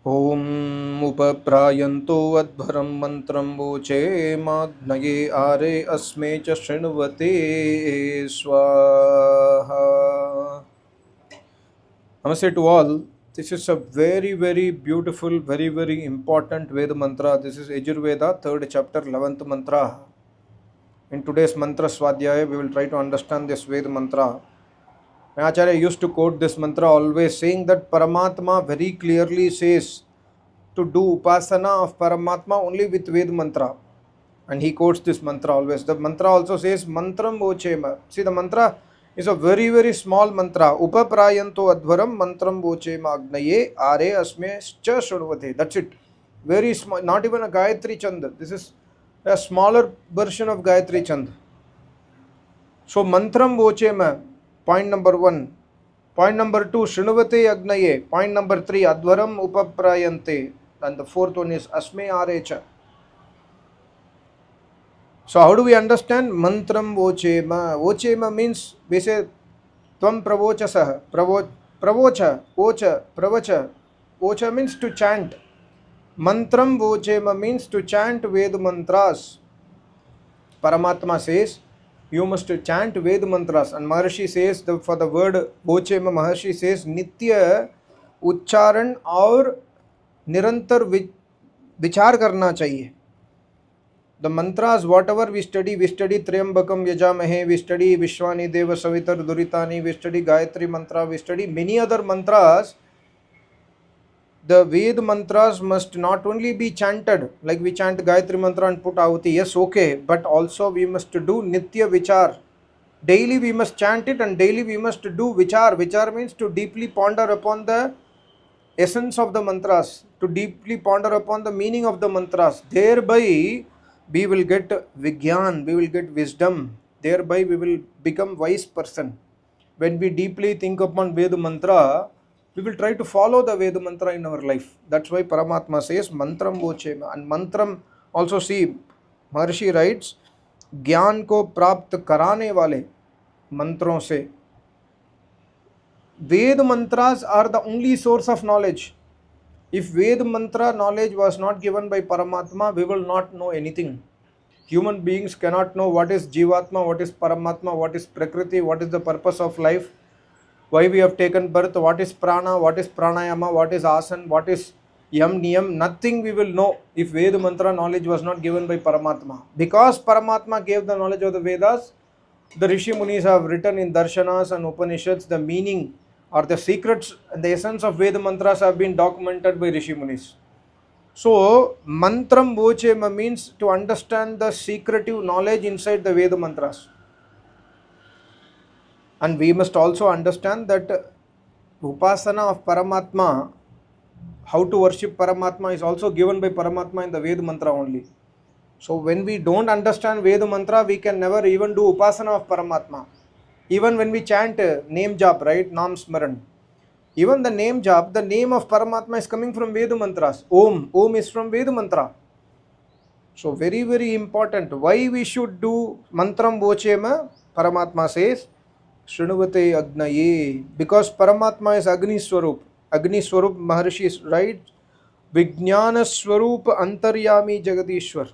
ओम उपप्रायन्तो अध्वरं मंत्रं वोचे माग्नये आरे अस्मे च शृण्वते स्वाहा. Namaste to all. This is a very beautiful, very important Veda mantra. This is Yajurveda, 3rd chapter, 11th mantra. In today's mantra Swadhyaya, we will try to understand this Veda mantra. Acharya used to quote this mantra always, saying that Paramatma very clearly says to do upasana of Paramatma only with Veda mantra. And he quotes this mantra always. The mantra also says mantram vochema. See, the mantra is a very small mantra. Upaprayanto advaram mantram vochema agnaye are asme cha shunvate. That's it. Very small, not even a Gayatri Chand. This is a smaller version of Gayatri Chand. So mantram vochema, point number 1. Point number 2, Shrunuvate Agnaye. Point number 3, Advaram Upaprayante. And the fourth one is Asme Arecha. So how do we understand Mantram Vochema? Vochema means we say Tvam Pravochasah. Pravocha, Vocha, Pravacha. Vocha means to chant. Mantram Vochema means to chant Veda mantras. Paramatma says you must chant Veda mantras, and Maharshi says for the word Vochema, Maharshi says नित्य उच्चारण और निरंतर विचार करना चाहिए. The mantras, whatever we study Triambakam Yajamahe, we study Vishwani Deva Savitar Duritani, we study Gayatri mantra, we study many other mantras. The Veda mantras must not only be chanted, like we chant Gayatri mantra and put ahuti, yes, okay, but also we must do Nitya Vichar. Daily we must chant it, and daily we must do Vichar. Vichar means to deeply ponder upon the essence of the mantras, to deeply ponder upon the meaning of the mantras. Thereby we will get Vigyan, we will get wisdom. Thereby we will become wise person. When we deeply think upon Veda mantra, we will try to follow the Veda mantra in our life. That's why Paramatma says mantram vochema. And mantram also, see, Maharshi writes, ज्ञान को प्राप्त कराने वाले मंत्रों से. Ved mantras are the only source of knowledge. If Ved mantra knowledge was not given by Paramatma, we will not know anything. Human beings cannot know what is Jivatma, what is Paramatma, what is Prakriti, what is the purpose of life, why we have taken birth, what is Prana, what is Pranayama, what is Asan, what is Yam Niyam. Nothing we will know if Veda mantra knowledge was not given by Paramatma. Because Paramatma gave the knowledge of the Vedas, the Rishi Munis have written in Darshanas and Upanishads the meaning or the secrets and the essence of Veda mantras have been documented by Rishi Munis. So, mantram vochema means to understand the secretive knowledge inside the Veda mantras. And we must also understand that upasana of Paramatma, how to worship Paramatma, is also given by Paramatma in the Veda mantra only. So when we don't understand Veda mantra, we can never even do upasana of Paramatma. Even when we chant name jap, right, Nam Smaran, even the name jap, the name of Paramatma is coming from Veda mantras. Om is from Veda mantra. So very important. Why we should do mantram vochema? Paramatma says Shrunuvate Agnaye, because Paramatma is Agni Swarup. Agni Swarup, Maharshi writes, Vijnana Swarup Antaryami Jagadishwar.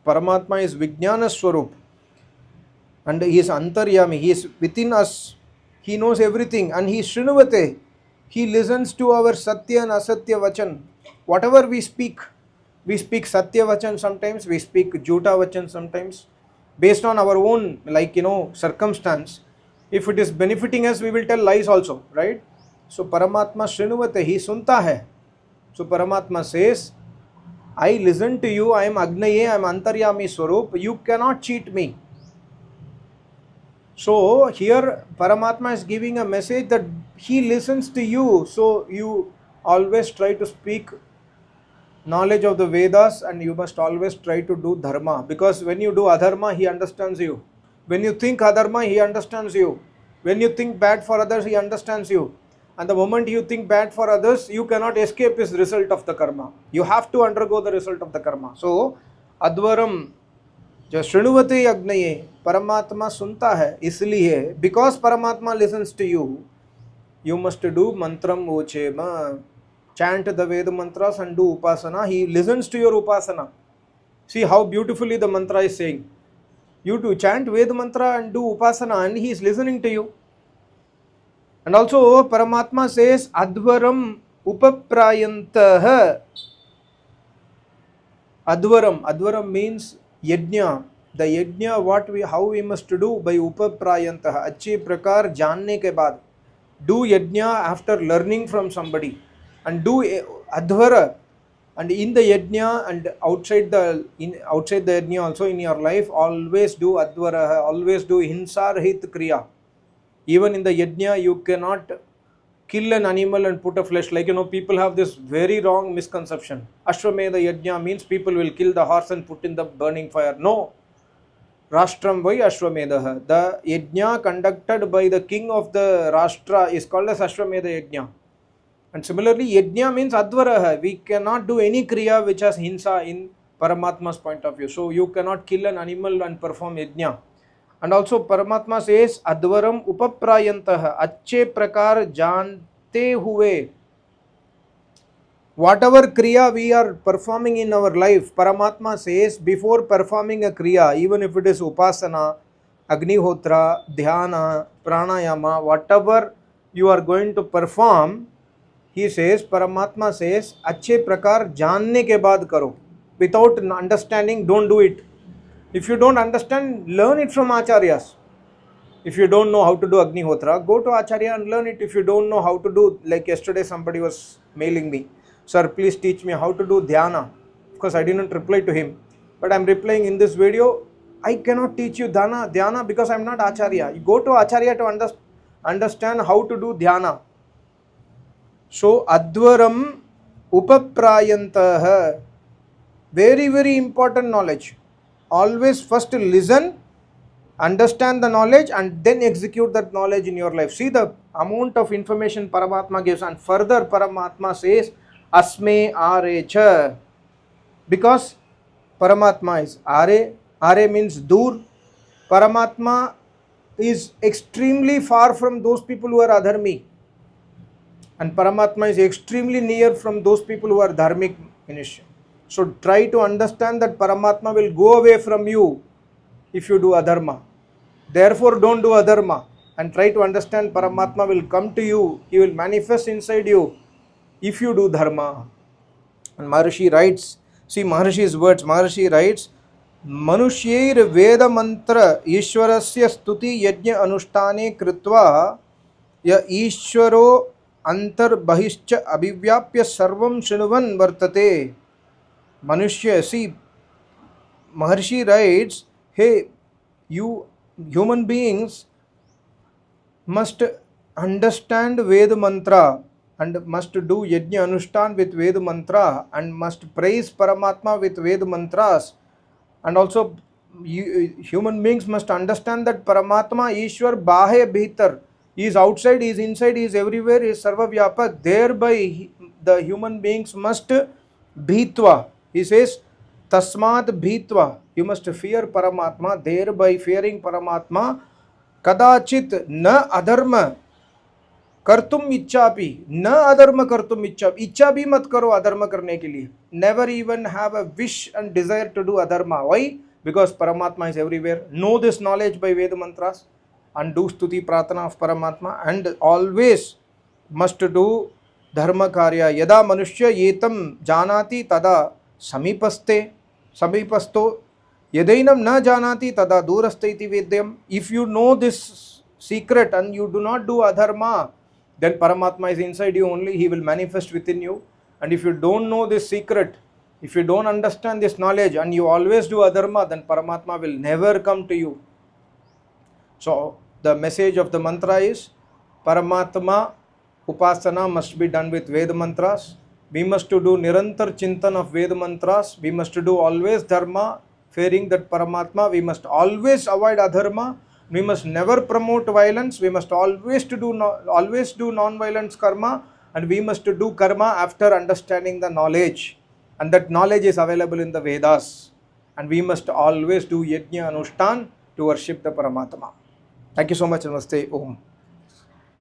Paramatma is Vijnana Swarup, and he is Antaryami, he is within us, he knows everything, and he is Shrunuvate. He listens to our Satya and Asatya Vachan. Whatever we speak Satya Vachan sometimes, we speak Juta Vachan sometimes, based on our own, circumstance. If it is benefiting us, we will tell lies also, right? So Paramatma Srinuvate, he sunta hai. So Paramatma says, I listen to you, I am Agnaye, I am Antaryami Swarup, you cannot cheat me. So here Paramatma is giving a message that he listens to you, so you always try to speak knowledge of the Vedas, and you must always try to do dharma, because when you do adharma, he understands you. When you think adharma, he understands you. When you think bad for others, he understands you. And the moment you think bad for others, you cannot escape his result of the karma. You have to undergo the result of the karma. So advaram जो श्रृणुवते अग्नये, परमात्मा सुनता है, इसलिए because Paramatma listens to you, you must do mantram vochema. chant the Veda mantras and do upasana. He listens to your upasana. See how beautifully the mantra is saying. You to chant Veda mantra and do upasana, and he is listening to you. And also Paramatma says Advaram upaprayantah. Advaram means yajna. The yajna how we must do by upaprayantah. अच्छे प्रकार जानने के बाद. Do yajna after learning from somebody, and do advara, and in the yajna and outside the yajna also in your life, always do advara, always do hinsa rahit kriya. Even in the yajna you cannot kill an animal and put a flesh. Like, people have this very wrong misconception. Ashwamedha yajna means people will kill the horse and put in the burning fire. No. Rashtram vai Ashwamedha. The yajna conducted by the king of the Rashtra is called as Ashwamedha yajna. And similarly, yajna means advaraha. We cannot do any kriya which has hinsa in Paramatma's point of view. So you cannot kill an animal and perform yajna. And also Paramatma says Advaram upaprayantah. Acche prakar jante hue. Whatever kriya we are performing in our life, Paramatma says before performing a kriya, even if it is upasana, agnihotra, dhyana, pranayama, whatever you are going to perform, he says, Paramatma says, अच्छे प्रकार जानने के बाद करो. Without understanding, don't do it. If you don't understand, learn it from acharyas. If you don't know how to do Agnihotra, go to acharya and learn it. If you don't know how to do, like yesterday somebody was mailing me, sir, please teach me how to do dhyana. Of course, I didn't reply to him, but I'm replying in this video. I cannot teach you dhyana because I'm not acharya. You go to acharya to understand how to do dhyana. So, Advaram upaprayantah. Very, very important knowledge. Always first listen, understand the knowledge, and then execute that knowledge in your life. See the amount of information Paramatma gives, and further Paramatma says, Asme are cha. Because Paramatma is are means dur. Paramatma is extremely far from those people who are adharmi. And Paramatma is extremely near from those people who are dharmic initially. So try to understand that Paramatma will go away from you if you do adharma. Therefore don't do adharma, and try to understand Paramatma will come to you. He will manifest inside you if you do dharma. And Maharishi writes, see Maharishi's words, Maharishi writes, Manushyair Veda Mantra Ishwarasya Stuti Yajna Anushtane Kritva Ya Ishwaro Antar Bahischa Abhivyapya Sarvam Shrinuvan Vartate. Manushya, see, Maharshi writes, hey, you human beings must understand Veda mantra and must do Yajna Anushthan with Veda mantra and must praise Paramatma with Veda mantras. And also, human beings must understand that Paramatma Ishwar Bahe Bhitar. He is outside, he is inside, he is everywhere, he is Sarva Vyapak. Thereby, the human beings must bhitva. He says, Tasmat bhitva. You must fear Paramatma. Thereby fearing Paramatma, kadachit na adharma kartum ichchapi. Na adharma kartum ichchapi. Ichcha bhi mat karo adharma karne ke liye. Never even have a wish and desire to do adharma. Why? Because Paramatma is everywhere. Know this knowledge by Veda mantras and do stuti pratana of Paramatma, and always must do dharma karya. Yada manushya yetam janati tada samipaste samipasto yadainam na janati tada duraste iti vedyam. If you know this secret and you do not do adharma, then Paramatma is inside you only. He will manifest within you. And if you don't know this secret, if you don't understand this knowledge and you always do adharma, then Paramatma will never come to you. So the message of the mantra is Paramatma upasana must be done with Veda mantras. We must do nirantar chintan of Veda mantras. We must do always dharma, fearing that Paramatma. We must always avoid adharma. We must never promote violence. We must always do non-violence karma, and we must do karma after understanding the knowledge. And that knowledge is available in the Vedas. And we must always do yajna anushtan to worship the Paramatma. Thank you so much. Namaste. Om.